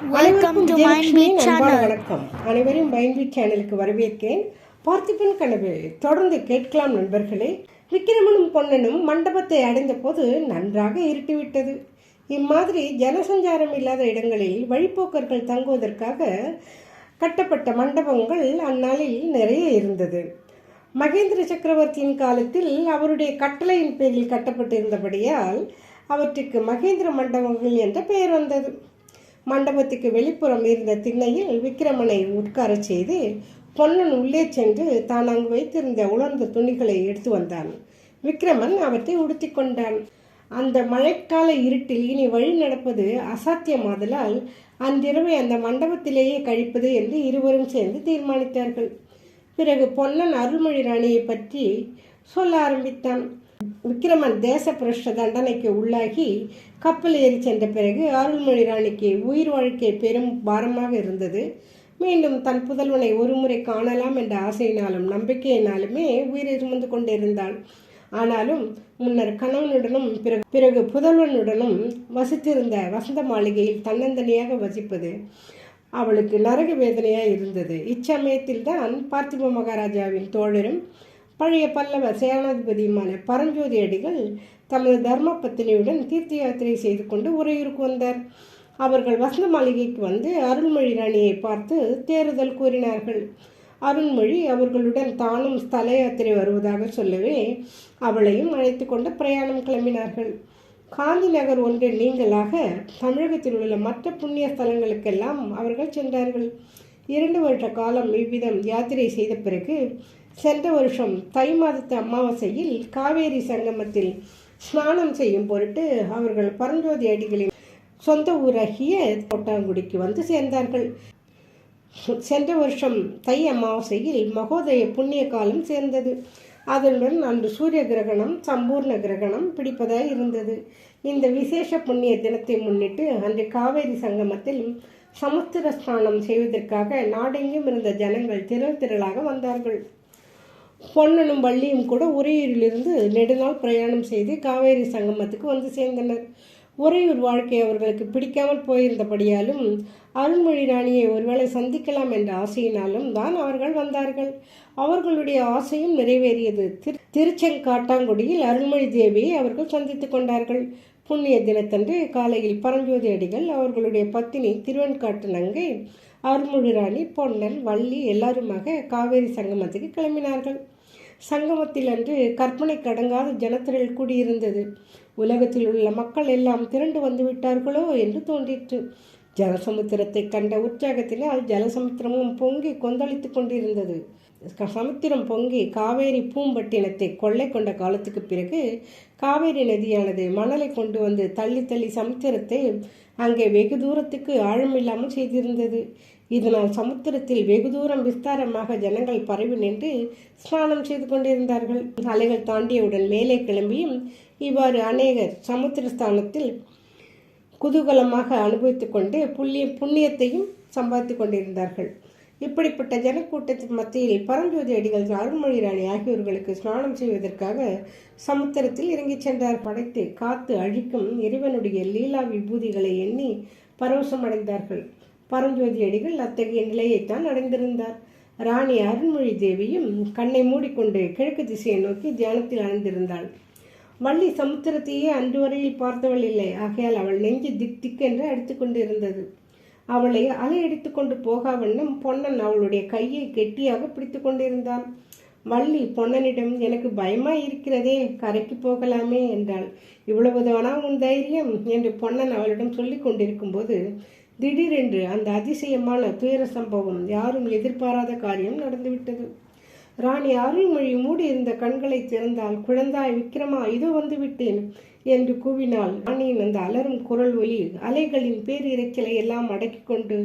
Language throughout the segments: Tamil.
அனைவருக்கும் ஜெயலட்சுமியின் அன்பான சேனல். வணக்கம். அனைவரும் மைண்ட்பீட் சேனலுக்கு வரவேற்கிறேன். பார்த்திபன் கனவு தொடர்ந்து கேட்கலாம் நண்பர்களே. விக்கிரமனும் பொன்னனும் மண்டபத்தை அடைந்த போது நன்றாக இருட்டிவிட்டது. இம்மாதிரி ஜனசஞ்சாரம் இல்லாத இடங்களில் வழிப்போக்கர்கள் தங்குவதற்காக கட்டப்பட்ட மண்டபங்கள் அந்நாளில் நிறைய இருந்தது. மகேந்திர சக்கரவர்த்தியின் காலத்தில் அவருடைய கட்டளையின் பேரில் கட்டப்பட்டிருந்தபடியால் அவற்றுக்கு மகேந்திர மண்டபங்கள் என்ற பெயர் வந்தது. மண்டபத்துக்கு வெளிப்புறம் இருந்த திண்ணையில் விக்கிரமனை உட்கார செய்து பொன்னன் உள்ளே சென்று தான் அங்கு வைத்திருந்த உலர்ந்த துணிகளை எடுத்து வந்தான். விக்கிரமன் அவற்றை உடுத்தி கொண்டான். அந்த மழைக்கால இருட்டில் இனி வழி நடப்பது அசாத்தியமாதலால் அன்றிரவை அந்த மண்டபத்திலேயே கழிப்பது என்று இருவரும் சேர்ந்து தீர்மானித்தார்கள். பிறகு பொன்னன் அருள்மொழி ராணியை பற்றி சொல்ல ஆரம்பித்தான். விக்கிரமன் தேச பிரஷ்ட தண்டனைக்கு உள்ளாகி கப்பல் ஏறி சென்ற பிறகு அருள்மொழி ராணிக்கு உயிர் வாழ்க்கை பெரும் பாரமாக இருந்தது. மீண்டும் தன் புதல்வனை ஒருமுறை காணலாம் என்ற ஆசையினாலும் நம்பிக்கையினாலுமே உயிரை சுமந்து கொண்டிருந்தாள். ஆனாலும் முன்னர் கணவனுடனும் பிறகு புதல்வனுடனும் வசித்திருந்த வசந்த மாளிகையில் தன்னந்தனியாக வசிப்பது அவளுக்கு நரக வேதனையாக இருந்தது. இச்சமயத்தில் தான் பார்த்திப மகாராஜாவின் தோழரும் பழைய பல்லவ சேனாதிபதியுமான பரஞ்சோதி அடிகள் தமது தர்ம பத்தினியுடன் தீர்த்த யாத்திரை செய்து கொண்டு உறையூருக்கு வந்தார். அவர்கள் வசந்த மாளிகைக்கு வந்து அருள்மொழி ராணியை பார்த்து தேறுதல் கூறினார்கள். அருள்மொழி அவர்களுடன் தானும் ஸ்தல யாத்திரை வருவதாக சொல்லவே அவளையும் அழைத்து கொண்டு பிரயாணம் கிளம்பினார்கள். காந்தி நகர் ஒன்றில் நீங்களாக தமிழகத்தில் உள்ள மற்ற புண்ணிய ஸ்தலங்களுக்கெல்லாம் அவர்கள் சென்றார்கள். 2 வருட காலம் இவ்விதம் யாத்திரை செய்த பிறகு சென்ற வருஷம் தை மாதத்து அமாவாசையில் காவேரி சங்கமத்தில் ஸ்நானம் செய்யும் பொருட்டு அவர்கள் பரஞ்சோதி அடிகளின் சொந்த ஊராகிய கோட்டாங்குடிக்கு வந்து சேர்ந்தார்கள். சென்ற வருஷம் தை அமாவாசையில் மகோதய புண்ணிய காலம் சேர்ந்தது. அதனுடன் அன்று சூரிய கிரகணம் சம்பூர்ண கிரகணம் பிடிப்பதாய் இருந்தது. இந்த விசேஷ புண்ணிய தினத்தை முன்னிட்டு அன்று காவேரி சங்கமத்தில் சமுத்திர ஸ்நானம் செய்வதற்காக நாடெங்கும் இருந்த ஜனங்கள் திரளாக வந்தார்கள். பொன்னனும் வள்ளியும் கூட உறையூரிலிருந்து நெடுநாள் பிரயாணம் செய்து காவேரி சங்கமத்துக்கு வந்து சேர்ந்தனர். உறையூர் வாழ்க்கை அவர்களுக்கு பிடிக்காமல் போயிருந்தபடியாலும் அருள்மொழி ராணியை ஒருவேளை சந்திக்கலாம் என்ற ஆசையினாலும் தான் அவர்கள் வந்தார்கள். அவர்களுடைய ஆசையும் நிறைவேறியது. திருச்செங்காட்டாங்குடியில் அருள்மொழி தேவியை அவர்கள் சந்தித்து கொண்டார்கள். புண்ணிய தினத்தன்று காலையில் பரஞ்சோதி அடிகள் அவர்களுடைய பத்தினி திருவெண்காட்டு நங்கை அருள்மொழி ராணி பொன்னன் வள்ளி எல்லாருமாக காவேரி சங்கமத்துக்கு கிளம்பினார்கள். சங்கமத்தில் அன்று கற்பனை கடங்காத ஜனத்திரள் கூடியிருந்தது. உலகத்தில் உள்ள மக்கள் எல்லாம் திரண்டு வந்து விட்டார்களோ என்று தோன்றிற்று. ஜலசமுத்திரத்தை கண்ட உற்சாகத்தினால் ஜலசமுத்திரமும் பொங்கி கொந்தளித்து கொண்டிருந்தது. சமுத்திரம் பொங்கி காவேரி பூம்பட்டினத்தை கொள்ளை கொண்ட காலத்துக்கு பிறகு காவேரி நதியானது மணலை கொண்டு வந்து தள்ளி தள்ளி சமுத்திரத்தை அங்கே வெகு தூரத்துக்கு ஆழமில்லாமல் செய்திருந்தது. இதனால் சமுத்திரத்தில் வெகு தூரம் விஸ்தாரமாக ஜனங்கள் பரவி நின்று ஸ்நானம் செய்து கொண்டிருந்தார்கள். அலைகள் தாண்டியவுடன் மேலே கிளம்பியும் இவ்வாறு அநேகர் சமுத்திர ஸ்தானத்தில் குதூகலமாக அனுபவித்துக் கொண்டு புண்ணியத்தையும் சம்பாதித்து கொண்டிருந்தார்கள். இப்படிப்பட்ட ஜனக்கூட்டத்தின் மத்தியில் பரஞ்சோதி அடிகள் அருள்மொழி ராணி ஆகியோர்களுக்கு ஸ்நானம் செய்வதற்காக சமுத்திரத்தில் இறங்கி சென்றார். படைத்து காத்து அழிக்கும் இறைவனுடைய லீலா விபூதிகளை எண்ணி பரவசமடைந்தார்கள். பரஞ்சோதி அடிகள் அத்தகைய நிலையைத்தான் அடைந்திருந்தார். ராணி அருள்மொழி தேவியும் கண்ணை மூடிக்கொண்டு கிழக்கு திசையை நோக்கி தியானத்தில் அடைந்திருந்தாள். வள்ளி சமுத்திரத்தையே அன்று வரையில் பார்த்தவள் இல்லை. ஆகையால் அவள் நெஞ்சு திக் திக்கென்று அடித்து கொண்டிருந்தது. அவளை அலையடித்து கொண்டு போகா வண்ணம் பொன்னன் அவளுடைய கையை கெட்டியாக பிடித்து கொண்டிருந்தான். வள்ளி பொன்னனிடம், எனக்கு பயமாய் இருக்கிறதே, கரைக்கு போகலாமே என்றாள். இவ்வளவுதானா உன் தைரியம் என்று பொன்னன் அவளிடம் சொல்லி கொண்டிருக்கும் போது திடீரென்று அந்த அதிசயமான துயர சம்பவம், யாரும் எதிர்பாராத காரியம் நடந்துவிட்டது. ராணி அருள்மொழி மூடியிருந்த கண்களை திறந்தால், குழந்தாய் விக்கிரமா, இதோ வந்து விட்டேன் என்று கூவினாள். ராணியின் அந்த அலரும் குரல் ஒலி அலைகளின் பேரிரைச்சலை எல்லாம் அடக்கி கொண்டு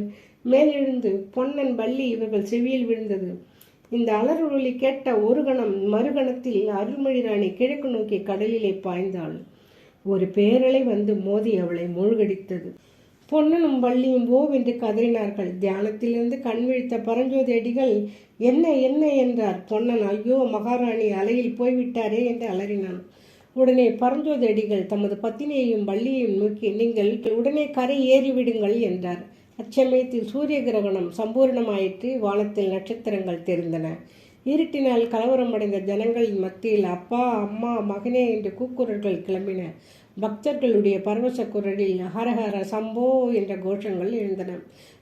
மேலெழுந்து பொன்னன் வள்ளி இவர்கள் செவியில் விழுந்தது. இந்த அலர் ஒலி கேட்ட ஒரு கணம் மறுகணத்தில் அருள்மொழி ராணி கிழக்கு நோக்கி கடலிலே பாய்ந்தாள். ஒரு பேரலை வந்து மோதி அவளை மூழ்கடித்தது. பொன்னனும் வள்ளியும் ஓவென்று கதறினார்கள். தியானத்திலிருந்து கண் விழித்த பரஞ்சோதி அடிகள், என்ன என்ன என்றார். பொன்னன், ஐயோ மகாராணி அலையில் போய்விட்டாரே என்று அலறினான். உடனே பரஞ்சோதி அடிகள் தமது பத்தினியையும் வள்ளியையும் நோக்கி, நீங்கள் உடனே கரை ஏறிவிடுங்கள் என்றார். அச்சமயத்தில் சூரிய கிரகணம் சம்பூர்ணமாயிற்று. வானத்தில் நட்சத்திரங்கள் தெரிந்தன. இருட்டினால் கலவரமடைந்த ஜனங்களின் மத்தியில் அப்பா, அம்மா, மகனே என்று கூக்குரல்கள் கிளம்பின. பக்தர்களுடைய பரவச குரலில் ஹரஹர சம்போ என்ற கோஷங்கள் எழுந்தன.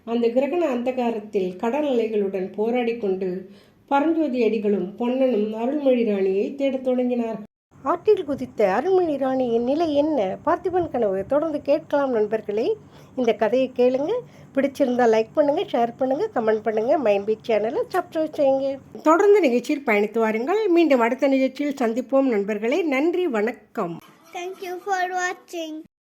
அந்த கிரகண அந்தகாரத்தில் கடல் அலைகளுடன் போராடி கொண்டு பரஞ்சோதி அடிகளும் பொன்னனும் அருள்மொழி ராணியை தேடத் தொடங்கினார். ஆற்றில் குதித்த அருள்மொழி ராணியின் நிலை என்ன? பார்த்திபன் கனவு தொடர்ந்து கேட்கலாம் நண்பர்களே. இந்த கதையை கேளுங்க. பிடிச்சிருந்தால் லைக் பண்ணுங்கள், ஷேர் பண்ணுங்கள், கமெண்ட் பண்ணுங்கள். மைண்ட் பீட் சேனலை சப்ஸ்கிரைப் செய்யுங்க. தொடர்ந்து நிகழ்ச்சியில் பயணித்து வாருங்கள். மீண்டும் அடுத்த நிகழ்ச்சியில் சந்திப்போம் நண்பர்களே. நன்றி, வணக்கம். Thank you for watching.